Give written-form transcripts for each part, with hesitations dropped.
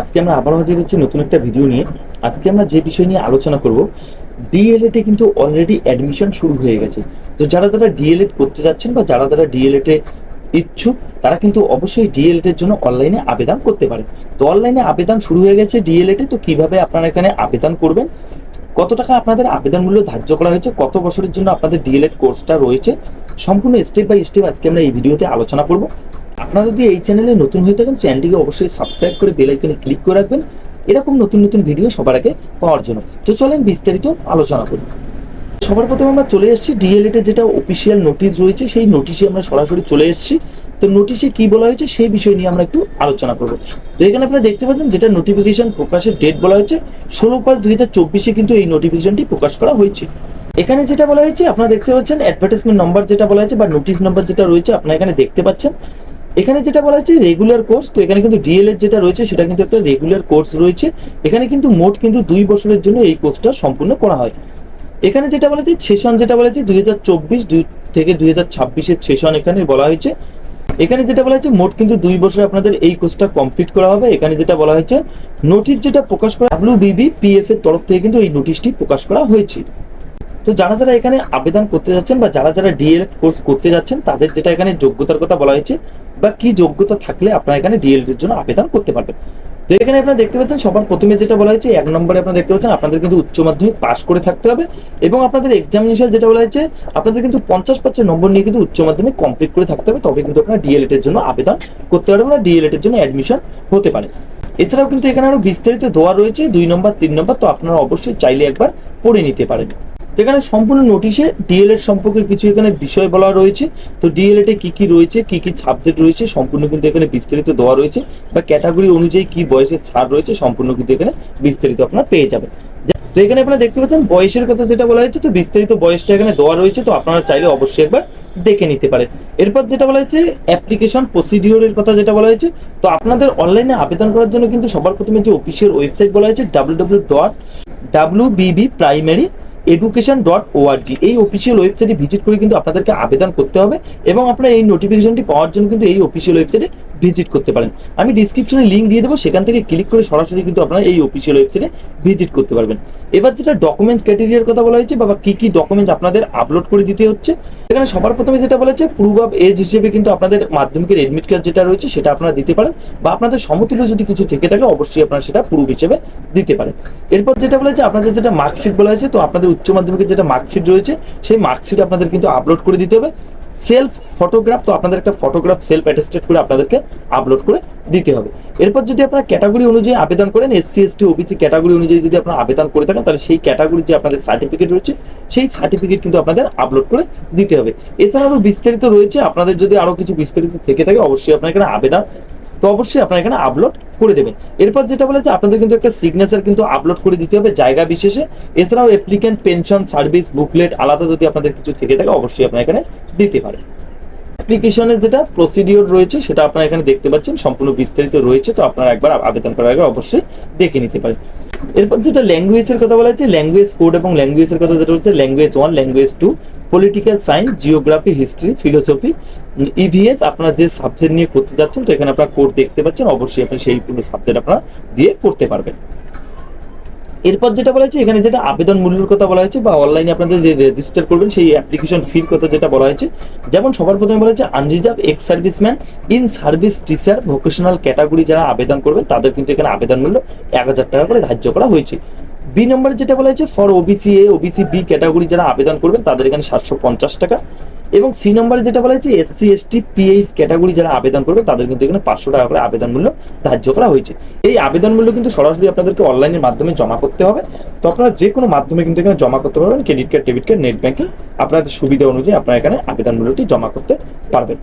আজকে আমরা আবারও হাজির হচ্ছি নতুন একটা ভিডিও নিয়ে। আজকে আমরা যে বিষয় নিয়ে আলোচনা করব, ডিএলএড এ কিন্তু অলরেডি অ্যাডমিশন শুরু হয়ে গেছে। তো যারা ডিএলএড করতে যাচ্ছেন বা যারা ডিএলএড এ ইচ্ছুক, তারা কিন্তু অবশ্যই ডিএলএড এর জন্য অনলাইনে আবেদন করতে পারে। তো অনলাইনে আবেদন শুরু হয়ে গেছে ডিএলএড এ। তো কিভাবে আপনারা এখানে আবেদন করবেন, কত টাকা আপনাদের আবেদন মূল্য ধার্য করা হয়েছে, কত বছরের জন্য আপনাদের ডিএলএড কোর্সটা রয়েছে, সম্পূর্ণ স্টেপ বাই স্টেপ আজকে আমরা এই ভিডিওতে আলোচনা করব। আপনারা যদি এই চ্যানেলে নতুন হয়ে থাকেন, চ্যানেলটিকে অবশ্যই সাবস্ক্রাইব করে বেল আইকনে ক্লিক করে রাখবেন এরকম নতুন নতুন ভিডিও সবার আগে পাওয়ার জন্য। তো চলেন বিস্তারিত আলোচনা করি। সবার প্রথমে আমরা চলে এসেছি ডিএলএড এর যেটা অফিসিয়াল নোটিশ রয়েছে, সেই নোটিশে আমরা সরাসরি চলে এসেছি। তো নোটিশে কি বলা হয়েছে সেই বিষয় নিয়ে আমরা একটু আলোচনা করব। তো এখানে আপনারা দেখতে পাচ্ছেন যেটা নোটিফিকেশন প্রকাশের ডেট বলা হয়েছে 16/5/2024 কিন্তু এই নোটিফিকেশনটি প্রকাশ করা হয়েছে। এখানে যেটা বলা হয়েছে আপনারা দেখতে পাচ্ছেন, অ্যাডভার্টাইজমেন্ট নাম্বার যেটা বলা হয়েছে বা নোটিশ নাম্বার যেটা রয়েছে আপনারা এখানে দেখতে পাচ্ছেন। এখানে যেটা বলা হয়েছে রেগুলার কোর্স, তো এখানে কিন্তু ডিএলএড যেটা রয়েছে সেটা কিন্তু একটা রেগুলার কোর্স রয়েছে। এখানে কিন্তু মোট কিন্তু 2 বছরের জন্য এই কোর্সটা সম্পূর্ণ করা হয়। এখানে যেটা বলা হয়েছে সেশন, যেটা বলা হয়েছে 2024 থেকে 2026 সেশন এখানে বলা হয়েছে। এখানে যেটা বলা হয়েছে মোট কিন্তু 2 বছরে আপনাদের এই কোর্সটা কমপ্লিট করা হবে। এখানে যেটা বলা হয়েছে নোটিশ যেটা প্রকাশ করা WBBPF এর তরফ থেকে কিন্তু এই নোটিশটি প্রকাশ করা হয়েছে। তো যারা এখানে আবেদন করতে যাচ্ছেন বা যারা ডিএলএড কোর্স করতে যাচ্ছেন, তাদের যেটা এখানে যোগ্যতার কথা বলা হয়েছে বা কি যোগ্যতা থাকলে আপনারা এখানে ডিএলএড এর জন্য আবেদন করতে পারবেন। তো এখানে আপনারা দেখতে পাচ্ছেন সবার প্রথমে যেটা বলা হয়েছে 1 নম্বরে আপনারা দেখতে পাচ্ছেন আপনাদের কিন্তু উচ্চ মাধ্যমিক পাস করে থাকতে হবে এবং আপনাদের এক্সামিনেশন যেটা বলা হয়েছে আপনাদের কিন্তু 50% নম্বর নিয়ে কিন্তু উচ্চ মাধ্যমিক কমপ্লিট করে থাকতে হবে, তবে কিন্তু আপনারা ডিএলএড এর জন্য আবেদন করতে পারবেন বা ডিএলএড এর জন্য অ্যাডমিশন হতে পারে। এছাড়াও কিন্তু এখানে আরো বিস্তারিত দেওয়া রয়েছে 2 নম্বর 3 নম্বর, তো আপনারা অবশ্যই চাইলে একবার পড়ে নিতে পারেন। এখানে সম্পূর্ণ নোটিশে ডিএলএড সম্পর্কে কিছু এখানে বিষয় বলা রয়েছে। তো ডিএলএড এ কি কি রয়েছে, কি কি সাবজেক্ট রয়েছে সম্পূর্ণ কিন্তু এখানে বিস্তারিত দেওয়া রয়েছে বা ক্যাটাগরি অনুযায়ী কি বয়সের ছাড় রয়েছে সম্পূর্ণ কিন্তু এখানে বিস্তারিত আপনারা পেয়ে যাবেন। তো এখানে আপনারা দেখতে পাচ্ছেন বয়সের কথা যেটা বলা হয়েছে, তো বিস্তারিত বয়সটা এখানে দেওয়া রয়েছে, তো আপনারা চাইলে অবশ্যই একবার দেখে নিতে পারেন। এরপর যেটা বলা হয়েছে অ্যাপ্লিকেশন প্রসিডিওরের কথা যেটা বলা হয়েছে, তো আপনাদের অনলাইনে আবেদন করার জন্য কিন্তু সবার প্রথমে যে অফিসিয়াল ওয়েবসাইট বলা হয়েছে www.wbbprimary.education.org, এই অফিসিয়াল ওয়েবসাইটে ভিজিট করে কিন্তু আপনাদেরকে আবেদন করতে হবে এবং আপনারা এই নোটিফিকেশনটি পাওয়ার জন্য কিন্তু এই অফিসিয়াল ওয়েবসাইটে ভিজিট করতে পারেন। আমি ডিসক্রিপশনে লিঙ্ক দিয়ে দেবো, সেখান থেকে ক্লিক করে সরাসরি কিন্তু আপনারা এই অফিসিয়াল ওয়েবসাইটে ভিজিট করতে পারবেন। এবার যেটা ডকুমেন্টস ক্রাইটেরিয়ার কথা বলা হয়েছে বা কি কি ডকুমেন্ট আপনাদের আপলোড করে দিতে হচ্ছে, এখানে সবার প্রথমে যেটা বলেছে প্রুফ অফ এজ হিসেবে কিন্তু আপনাদের মাধ্যমিকের এডমিট কার্ড যেটা রয়েছে সেটা আপনারা দিতে পারেন বা আপনাদের সমতুল্য যদি কিছু থেকে থাকে অবশ্যই আপনারা সেটা প্রুফ হিসেবে দিতে পারেন। এরপর যেটা বলেছে আপনাদের যেটা মার্কশিট বলা হয়েছে, তো আপনাদের উচ্চ মাধ্যমিকের যেটা মার্কশিট রয়েছে সেই মার্কশিট আপনাদের কিন্তু আপলোড করে দিতে হবে। সেলফ ফটোগ্রাফ, তো আপনাদের একটা ফটোগ্রাফ সেলফ অ্যাটেস্টেড করে আপনাদেরকে আপলোড করে দিতে হবে। এরপর যদি আপনারা ক্যাটাগরি অনুযায়ী আবেদন করেন, SC ST OBC ক্যাটাগরি অনুযায়ী যদি আপনারা আবেদন করে থাকেন, তাহলে সেই ক্যাটাগরির যে আপনাদের সার্টিফিকেট রয়েছে সেই সার্টিফিকেট কিন্তু আপনাদের আপলোড করে দিতে হবে। এছাড়া আরও বিস্তারিত রয়েছে, আপনাদের যদি আরও কিছু বিস্তারিত থেকে থাকে অবশ্যই আপনার এখানে আবেদন, তো অবশ্যই আপনারা এখানে আপলোড করে দেবেন। এরপর যেটা বলেছে আপনাদের কিন্তু একটা সিগনেচার কিন্তু আপলোড করে দিতে হবে জায়গা বিশেষে। এছাড়াও অ্যাপ্লিক্যান্ট পেনশন সার্ভিস বুকলেট আলাদা যদি আপনাদের কিছু থেকে থাকে অবশ্যই আপনারা এখানে দিতে পারেন। অ্যাপ্লিকেশনের যেটা প্রসিডিওর রয়েছে সেটা আপনারা এখানে দেখতে পাচ্ছেন সম্পূর্ণ বিস্তারিত রয়েছে, তো আপনারা একবার আবেদন করার আগে অবশ্যই দেখে নিতে পারেন। এরপর যেটা ল্যাঙ্গুয়েজের কথা বলা হয়েছে, ল্যাঙ্গুয়েজ কোড এবং ল্যাঙ্গুয়েজের কথা যেটা হচ্ছে language 1, language 2, political science, geography, history, philosophy, EVS আপনারা যে সাবজেক্ট নিয়ে করতে যাচ্ছেন, তো এখানে আপনারা কোড দেখতে পাচ্ছেন, অবশ্যই আপনি সেই পুরো সাবজেক্ট আপনারা দিয়ে করতে পারবেন। এরপর যেটা বলা হয়েছে এখানে যেটা আবেদন মূল্যের কথা বলা হয়েছে বা অনলাইনে আপনাদের যে রেজিস্টার করবেন সেই অ্যাপ্লিকেশন ফির কথা যেটা বলা হয়েছে, যেমন সবার প্রথমে বলা হয়েছে unreserved ex serviceman in service teacher vocational category যারা আবেদন করবেন তাদের কিন্তু এখানে আবেদন মূল্য 1000 টাকা করে ধার্য করা হয়েছে। বি নম্বরে যেটা বলা হয়েছে for OBC A OBC B category যারা আবেদন করবেন তাদের এখানে 750 টাকা এবং সি নম্বরে যেটা বলা হয়েছে SC ST PH ক্যাটাগরি যারা আবেদন করবে তাদের কিন্তু এখানে 500 টাকা করে আবেদন মূল্য ধার্য করা হয়েছে। এই আবেদন মূল্য কিন্তু সরাসরি আপনাদেরকে অনলাইনের মাধ্যমে জমা করতে হবে, তো আপনারা যে কোনো মাধ্যমে কিন্তু এখানে জমা করতে পারবেন, credit card, debit card, net banking আপনাদের সুবিধা অনুযায়ী আপনারা এখানে আবেদন মূল্যটি জমা করতে পারবেন।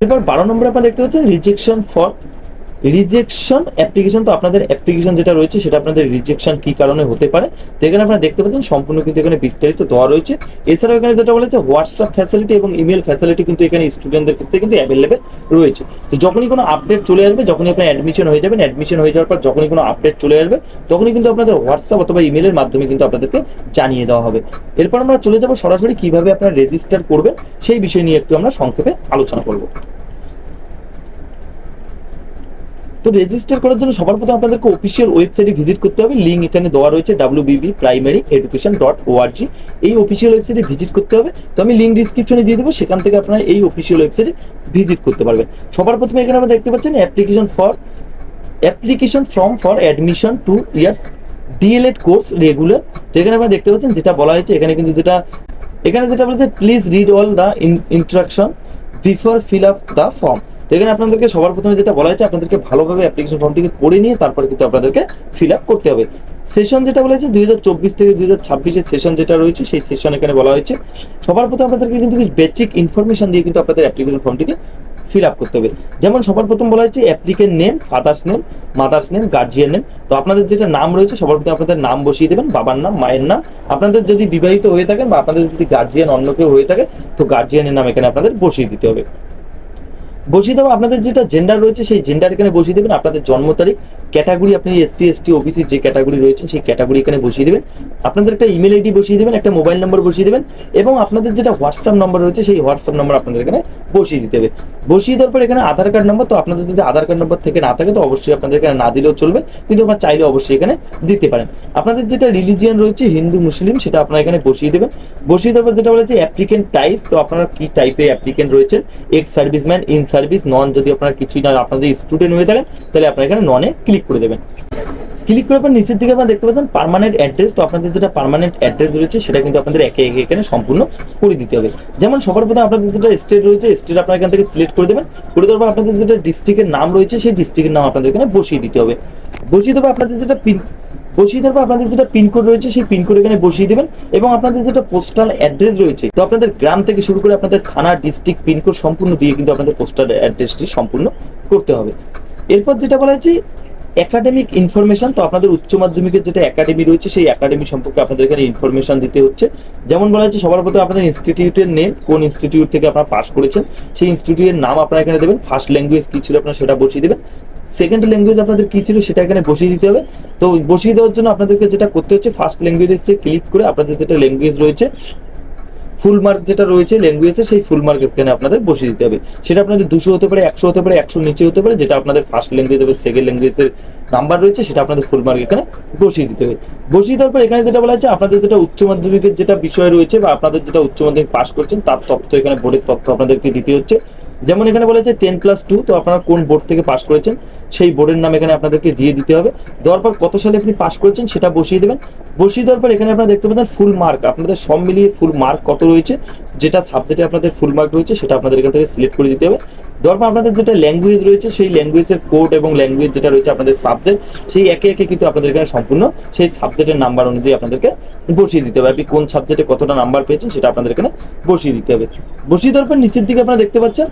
এরপর 12 নম্বরে আপনারা দেখতে পাচ্ছেন রিজেকশন অ্যাপ্লিকেশন, তো আপনাদের অ্যাপ্লিকেশন যেটা রয়েছে সেটা আপনাদের রিজেকশন কি কারণে হতে পারে, তো এখানে আপনারা দেখতে পাচ্ছেন সম্পূর্ণ কিন্তু এখানে বিস্তারিত দেওয়া রয়েছে। এছাড়াও এখানে যেটা বলা হচ্ছে হোয়াটসঅ্যাপ ফ্যাসিলিটি এবং ইমেল ফ্যাসিলিটি কিন্তু এখানে স্টুডেন্টদের ক্ষেত্রে কিন্তু অ্যাভেলেবেল রয়েছে। তো যখনই কোনো আপডেট চলে আসবে, যখনই আপনার অ্যাডমিশন হয়ে যাবেন, অ্যাডমিশন হয়ে যাওয়ার পর যখনই কোনো আপডেট চলে আসবে তখনই কিন্তু আপনাদের হোয়াটসঅ্যাপ অথবা ইমেলের মাধ্যমে কিন্তু আপনাদেরকে জানিয়ে দেওয়া হবে। এরপর আমরা চলে যাব সরাসরি কিভাবে আপনারা রেজিস্টার করবেন সেই বিষয় নিয়ে একটু আমরা সংক্ষেপে আলোচনা করব। তো রেজিস্টার করার জন্য সবার প্রথমে আপনাদেরকে অফিসিয়াল ওয়েবসাইটে ভিজিট করতে হবে, লিঙ্ক এখানে দেওয়া রয়েছে wbbprimaryeducation.org, এই অফিসিয়াল ওয়েবসাইটে ভিজিট করতে হবে। তো আমি লিঙ্ক ডিসক্রিপশনে দিয়ে দেবো, সেখান থেকে আপনারা এই অফিসিয়াল ওয়েবসাইটে ভিজিট করতে পারবেন। সবার প্রথমে এখানে আমরা দেখতে পাচ্ছেন application form for admission 2 years D.El.Ed course regular. তো এখানে আপনারা দেখতে পাচ্ছেন যেটা বলা হয়েছে এখানে কিন্তু যেটা বলেছে please read all the instruction before fill up the form. তো এখানে আপনাদেরকে সবার প্রথমে যেটা বলা হয়েছে আপনাদেরকে ভালোভাবে অ্যাপ্লিকেশন ফর্মটিকে পড়ে নিয়ে তারপর কিন্তু আপনাদেরকে ফিল আপ করতে হবে। সেশন যেটা বলেছে 2024 থেকে 2026 সেশন যেটা রয়েছে সেই সেশন এখানে বলা হয়েছে। সবার প্রথমে আপনাদেরকে কিন্তু বেসিক ইনফরমেশন দিয়ে কিন্তু আপনাদের অ্যাপ্লিকেশন ফর্মটিকে ফিল আপ করতে হবে। যেমন সবার প্রথম বলা হয়েছে applicant name, father's name, mother's name, guardian name. তো আপনাদের যেটা নাম রয়েছে সবার প্রথমে আপনাদের নাম বসিয়ে দেবেন, বাবার নাম, মায়ের নাম। আপনাদের যদি বিবাহিত হয়ে থাকেন বা আপনাদের যদি গার্জিয়ান অন্য কেউ হয়ে থাকে তো গার্জিয়ানের নাম এখানে আপনাদের বসিয়ে দিতে হবে। বসিয়ে দেবো আপনাদের যেটা জেন্ডার রয়েছে সেই জেন্ডার এখানে বসিয়ে দেবেন, আপনাদের জন্ম তারিখ, ক্যাটাগরি আপনি এসসি এসটি ওবিসি যে ক্যাটাগরি রয়েছে সেই ক্যাটাগরি এখানে বসিয়ে দেবেন। আপনাদের একটা ইমেল আইডি বসিয়ে দেবেন, একটা মোবাইল নম্বর বসিয়ে দেবেন এবং আপনাদের যেটা হোয়াটসঅ্যাপ নম্বর রয়েছে সেই হোয়াটসঅ্যাপ নম্বর আপনাদের এখানে বসিয়ে দিতে হবে। বসিয়ে দেওয়ার পর এখানে আধার কার্ড নম্বর, তো আপনাদের যদি আধার কার্ড নম্বর থেকে না থাকে তো অবশ্যই আপনাদের এখানে না দিলেও চলবে, কিন্তু আপনারা চাইলে অবশ্যই এখানে দিতে পারেন। আপনাদের যেটা রিলিজিয়ান রয়েছে হিন্দু মুসলিম সেটা আপনারা এখানে বসিয়ে দেবেন। বসিয়ে দেওয়ার পর যেটা বলেছে অ্যাপ্লিকেন্ট টাইপ, তো আপনারা কি টাইপের অ্যাপ্লিকেন্ট রয়েছেন, এক্স সার্ভিসম্যান, ইন সার্ভিস, নন, যদি আপনারা কিছুই না আপনাদের স্টুডেন্ট হয়ে থাকেন তাহলে আপনারা এখানে ননে ক্লিক করে দেবেন। ক্লিক করার পর নিচের দিকে আপনারা দেখতে পাচ্ছেন পার্মানেন্ট অ্যাড্রেস। তো আপনাদের যেটা পার্মানেন্ট অ্যাড্রেস রয়েছে সেটা কিন্তু আপনাদের একে একে এখানে সম্পূর্ণ করে দিতে হবে। যেমন সবার প্রথমে আপনাদের যেটা স্টেট রয়েছে স্টেট আপনারা এখান থেকে সিলেক্ট করে দেবেন। করে দেওয়ার পর আপনাদের যেটা ডিস্ট্রিক্টের নাম রয়েছে সেই ডিস্ট্রিক্টের নাম আপনাদের এখানে বসিয়ে দিতে হবে। বসিয়ে দেওয়ার আপনাদের যেটা পিনকোড রয়েছে সেই পিনকোড এখানে বসিয়ে দেবেন এবং আপনাদের যেটা পোস্টাল অ্যাড্রেস রয়েছে তো আপনাদের গ্রাম থেকে শুরু করে আপনাদের থানা, ডিস্ট্রিক্ট, পিনকোড সম্পূর্ণ দিয়ে কিন্তু আপনাদের পোস্টাল অ্যাড্রেসটি সম্পূর্ণ করতে হবে। এরপর যেটা বলা হয়েছে একাডেমিক ইনফরমেশন, তো আপনাদের উচ্চ মাধ্যমিকের যেটা একাডেমি রয়েছে সেই একাডেমি সম্পর্কে আপনাদের এখানে ইনফরমেশন দিতে হচ্ছে। যেমন বলা হচ্ছে সবার প্রথমে আপনাদের ইনস্টিটিউটের নেম, কোন ইনস্টিটিউট থেকে আপনারা পাস করেছেন সেই ইনস্টিটিউটের নাম আপনারা এখানে দেবেন। ফার্স্ট ল্যাঙ্গুয়েজ কী ছিল আপনারা সেটা বসিয়ে দেবেন। সেকেন্ড ল্যাঙ্গুয়েজ আপনাদের কী ছিল সেটা এখানে বসিয়ে দিতে হবে। তো বসিয়ে দেওয়ার জন্য আপনাদেরকে যেটা করতে হচ্ছে ফার্স্ট ল্যাঙ্গুয়েজে ক্লিক করে আপনাদের যেটা ল্যাঙ্গুয়েজ রয়েছে ফুল মার্ক যেটা রয়েছে ল্যাঙ্গুয়েজে সেই ফুল মার্ক এখানে আপনাদের বসিয়ে দিতে হবে। সেটা আপনাদের 200 হতে পারে, 100 হতে পারে, 100 নিচে হতে পারে, যেটা আপনাদের ফার্স্ট ল্যাঙ্গুয়েজ হবে সেকেন্ড ল্যাঙ্গুয়েজের নাম্বার রয়েছে সেটা আপনাদের ফুল মার্ক এখানে বসিয়ে দিতে হবে। বসিয়ে দেওয়ার পর এখানে যেটা বলা হচ্ছে আপনাদের যেটা উচ্চ মাধ্যমিকের যেটা বিষয় রয়েছে বা আপনাদের যেটা উচ্চ মাধ্যমিক পাস করছেন তার তথ্য এখানে বোর্ডের তথ্য আপনাদেরকে দিতে হচ্ছে। যেমন এখানে বলা হচ্ছে 10+2, তো আপনারা কোন বোর্ড থেকে পাস করেছেন সেই বোর্ডের নাম এখানে আপনাদেরকে দিয়ে দিতে হবে। দেওয়ার পর কত সালে আপনি পাস করেছেন সেটা বসিয়ে দেবেন। বসিয়ে দেওয়ার পর এখানে আপনারা দেখতে পাচ্ছেন ফুল মার্ক, আপনাদের সব মিলিয়ে ফুল মার্ক কত রয়েছে, যেটা সাবজেক্টে আপনাদের ফুল মার্ক রয়েছে সেটা আপনাদের এখান থেকে সিলেক্ট করে দিতে হবে। দেওয়ার পর আপনাদের যেটা ল্যাঙ্গুয়েজ রয়েছে সেই ল্যাঙ্গুয়েজের কোড এবং ল্যাঙ্গুয়েজ যেটা রয়েছে আপনাদের সাবজেক্ট সেই একে একে কিন্তু আপনাদের এখানে সম্পূর্ণ সেই সাবজেক্টের নাম্বার অনুযায়ী আপনাদেরকে বসিয়ে দিতে হবে। আপনি কোন সাবজেক্টে কতটা নাম্বার পেয়েছেন সেটা আপনাদের এখানে বসিয়ে দিতে হবে। বসিয়ে দেওয়ার পর নিচের দিকে আপনারা দেখতে পাচ্ছেন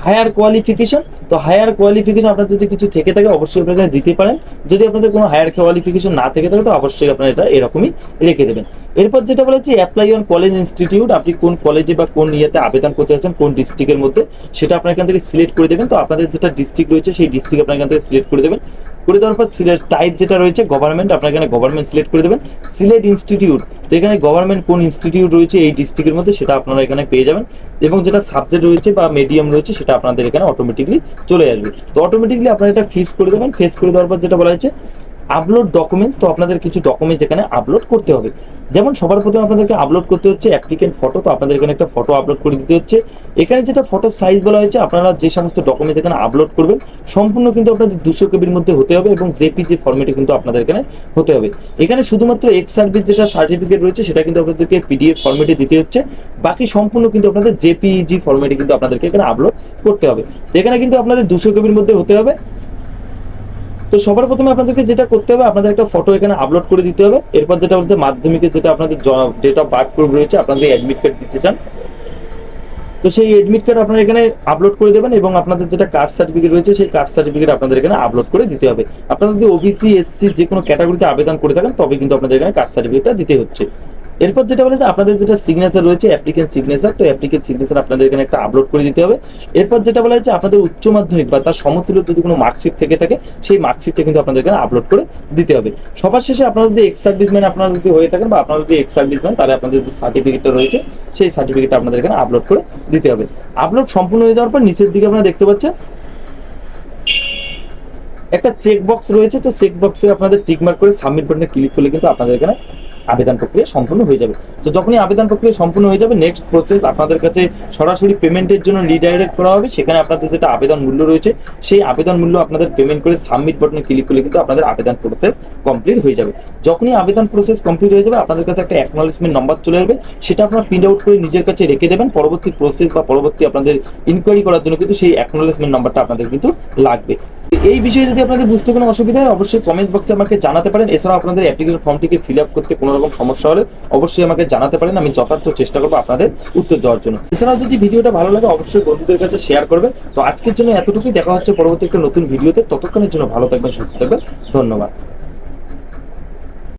হায়ার কোয়ালিফিকেশন, তো হায়ার কোয়ালিফিকেশন আপনার যদি কিছু থেকে থাকে অবশ্যই আপনারা দিতে পারেন। যদি আপনাদের কোনো হায়ার কোয়ালিফিকেশন না থেকে থাকে তো অবশ্যই আপনারা এটা এরকমই রেখে দেবেন। এরপর যেটা বলা হচ্ছে অ্যাপ্লাই অন কলেজ ইনস্টিটিউট, আপনি কোন কলেজে বা কোন ইয়েতে আবেদন করতে চাচ্ছেন কোন ডিস্ট্রিক্টের মধ্যে সেটা আপনার এখান থেকে সিলেক্ট করে দেবেন। তো আপনাদের যেটা ডিস্ট্রিক্ট রয়েছে সেই ডিস্ট্রিক্ট আপনার এখান থেকে সিলেক্ট করে দেবেন। করে দেওয়ার পর সিলেক্ট টাইপ যেটা রয়েছে গভর্নমেন্ট, আপনার এখানে গভর্নমেন্ট সিলেক্ট করে দেবেন। সিলেক্ট ইনস্টিটিউট, তো এখানে গভর্নমেন্ট কোন ইনস্টিটিউট রয়েছে এই ডিস্ট্রিক্টের মধ্যে সেটা আপনারা এখানে পেয়ে যাবেন এবং যেটা সাবজেক্ট রয়েছে বা মিডিয়াম রয়েছে সেটা আপনাদের এখানে অটোমেটিকলি চলে আসবে। তো অটোমেটিকলি আপনারা এটা ফিক্স করে দেবেন। ফিক্স করে দেওয়ার পর যেটা বলা হয়েছে আপলোড ডকুমেন্টস, তো আপনাদের কিছু ডকুমেন্টস এখানে আপলোড করতে হবে। যেমন সবার প্রথমে আপনাদেরকে আপলোড করতে হচ্ছে অ্যাপ্লিকেন্ট ফটো, তো আপনাদের এখানে একটা ফটো আপলোড করে দিতে হচ্ছে। এখানে যেটা ফটো সাইজ বলা হয়েছে আপনারা যে সমস্ত ডকুমেন্ট এখানে আপলোড করবেন সম্পূর্ণ কিন্তু আপনাদের 200 কেবির মধ্যে হতে হবে এবং জেপিজি ফরম্যাটে কিন্তু আপনাদের এখানে হতে হবে। এখানে শুধুমাত্র এক্স সার্ভিস যেটা সার্টিফিকেট রয়েছে সেটা কিন্তু আপনাদেরকে পিডিএফ ফরম্যাটে দিতে হচ্ছে, বাকি সম্পূর্ণ কিন্তু আপনাদের জেপিজি ফরম্যাটে কিন্তু আপনাদেরকে এখানে আপলোড করতে হবে। এখানে কিন্তু আপনাদের 200 কেবির মধ্যে হতে হবে। তো সবার প্রথমে আপনাদেরকে যেটা করতে হবে আপনাদের একটা ফটো এখানে আপলোড করে দিতে হবে। এরপর যেটা হচ্ছে মাধ্যমিকের যেটা আপনাদের ডেট অফ বার্থ প্রুফ রয়েছে, আপনাদের অ্যাডমিট কার্ড দিতে চান তো সেই অ্যাডমিট কার্ড আপনারা এখানে আপলোড করে দেবেন এবং আপনাদের যেটা কাস্ট সার্টিফিকেট রয়েছে সেই কাস্ট সার্টিফিকেট আপনাদের এখানে আপলোড করে দিতে হবে। আপনারা যদি ওবিসি এসসি যে কোনো ক্যাটাগরিতে আবেদন করে থাকেন তবে কিন্তু আপনাদের এখানে কাস্ট সার্টিফিকেটটা দিতে হচ্ছে। এরপর যেটা বলে যে আপনাদের যেটা সিগনেচার রয়েছে অ্যাপ্লিকেন্ট সিগনেচার, তো অ্যাপ্লিকেন্ট সিগনেচার আপনাদের এখানে একটা আপলোড করে দিতে হবে। এরপর যেটা বলা হচ্ছে আপনাদের উচ্চ মাধ্যমিক বা তার সমতুল্য যদি কোনো মার্কশিট থেকে থাকে সেই মার্কশিটটা কিন্তু আপনাদের এখানে আপলোড করে দিতে হবে। সবার শেষে আপনারা যদি এক্স সার্ভিসম্যান আপনারা যদি হয়ে থাকেন বা আপনারা যদি এক্স সার্ভিসম্যান, তাহলে আপনাদের যে সার্টিফিকেটটা রয়েছে সেই সার্টিফিকেটটা আপনাদের এখানে আপলোড করে দিতে হবে। আপলোড সম্পূর্ণ হয়ে যাওয়ার পর নিচের দিকে আপনারা দেখতে পাচ্ছেন একটা চেক বক্স রয়েছে, তো চেক বক্সে আপনাদের টিক মার্ক করে সাবমিট বাটনে ক্লিক করলে কিন্তু আপনাদের এখানে আবেদন প্রক্রিয়া সম্পূর্ণ হয়ে যাবে। তো যখনই আবেদন প্রক্রিয়া সম্পূর্ণ হয়ে যাবে, নেক্সট প্রসেস আপনাদের কাছে সরাসরি পেমেন্টের জন্য রিডাইরেক্ট করা হবে। সেখানে আপনাদের যেটা আবেদন মূল্য রয়েছে সেই আবেদন মূল্য আপনাদের পেমেন্ট করে সাবমিট বাটনে ক্লিক করলে কিন্তু আপনাদের আবেদন প্রসেস কমপ্লিট হয়ে যাবে। যখনই আবেদন প্রসেস কমপ্লিট হয়ে যাবে আপনাদের কাছে একটা অ্যাকনলেজমেন্ট নাম্বার চলে আসবে, সেটা আপনারা প্রিন্ট আউট করে নিজের কাছে রেখে দেবেন। পরবর্তী প্রসেস বা পরবর্তী আপনাদের ইনকোয়ারি করার জন্য কিন্তু সেই অ্যাকনলেজমেন্ট নাম্বারটা আপনাদের কিন্তু লাগবে। এই বিষয়ে যদি আপনাদের বুঝতে কোনো অসুবিধা হয় অবশ্যই কমেন্ট বক্সে আমাকে জানাতে পারেন। এছাড়াও আপনাদের অ্যাপ্লিকেশন ফর্মটিকে ফিল আপ করতে কোনো রকম সমস্যা হলে অবশ্যই আমাকে জানাতে পারেন, আমি যথার্থ চেষ্টা করবো আপনাদের উত্তর দেওয়ার জন্য। এছাড়াও যদি ভিডিওটা ভালো লাগে অবশ্যই বন্ধুদের কাছে শেয়ার করবেন। তো আজকের জন্য এতটুকুই, দেখা হচ্ছে পরবর্তী একটা নতুন ভিডিওতে। ততক্ষণের জন্য ভালো থাকবেন, সুস্থ থাকবেন, ধন্যবাদ।